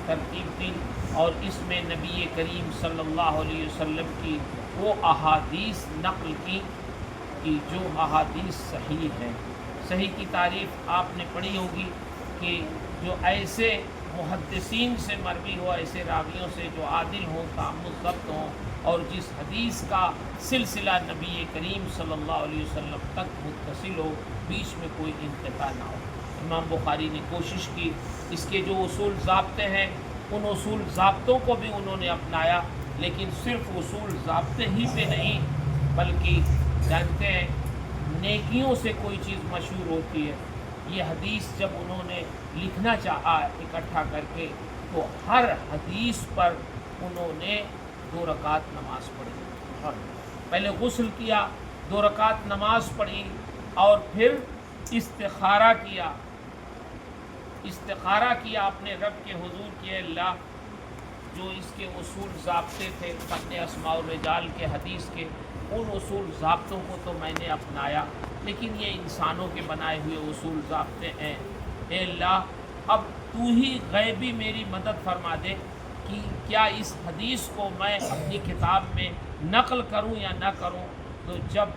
ترتیب دی، اور اس میں نبی کریم صلی اللہ علیہ وسلم کی وہ احادیث نقل کی کہ جو احادیث صحیح ہیں۔ صحیح کی تعریف آپ نے پڑھی ہوگی کہ جو ایسے محدثین سے مروی ہو، ایسے راویوں سے جو عادل ہوں، تام ضبط ہوں، اور جس حدیث کا سلسلہ نبی کریم صلی اللہ علیہ وسلم تک متصل ہو، بیچ میں کوئی انقطاع نہ ہو۔ امام بخاری نے کوشش کی، اس کے جو اصول ضابطے ہیں ان اصول ضابطوں کو بھی انہوں نے اپنایا، لیکن صرف اصول ضابطے ہی پہ نہیں، بلکہ جانتے ہیں نیکیوں سے کوئی چیز مشہور ہوتی ہے۔ یہ حدیث جب انہوں نے لکھنا چاہا اکٹھا کر کے، تو ہر حدیث پر انہوں نے 2 رکعت نماز پڑھی۔ پہلے غسل کیا، 2 رکعت نماز پڑھی، اور پھر استخارہ کیا اپنے رب کے حضور کہ اللہ، جو اس کے اصول ضابطے تھے اپنے اسماء الرجال کے حدیث کے، ان اصول ضابطوں کو تو میں نے اپنایا، لیکن یہ انسانوں کے بنائے ہوئے اصول ضابطے ہیں۔ اے اللہ، اب تو ہی غیبی میری مدد فرما دے کہ کیا اس حدیث کو میں اپنی کتاب میں نقل کروں یا نہ کروں۔ تو جب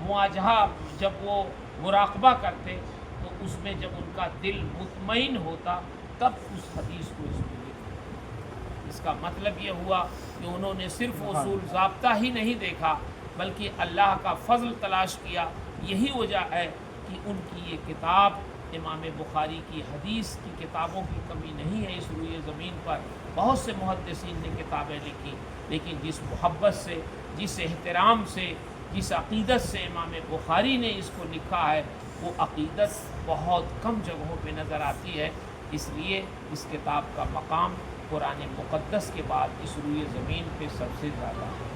مواجہہ، جب وہ مراقبہ کرتے، تو اس میں جب ان کا دل مطمئن ہوتا، تب اس حدیث کو اس میں لکھا۔ اس کا مطلب یہ ہوا کہ انہوں نے صرف اصول ضابطہ ہی نہیں دیکھا، بلکہ اللہ کا فضل تلاش کیا۔ یہی وجہ ہے کہ ان کی یہ کتاب، امام بخاری کی حدیث کی کتابوں کی کمی نہیں ہے اس روئے زمین پر۔ بہت سے محدثین نے کتابیں لکھی، لیکن جس محبت سے، جس احترام سے، جس عقیدت سے امام بخاری نے اس کو لکھا ہے، وہ عقیدت بہت کم جگہوں پہ نظر آتی ہے۔ اس لیے اس کتاب کا مقام قرآن مقدس کے بعد اس روئے زمین پہ سب سے زیادہ ہے۔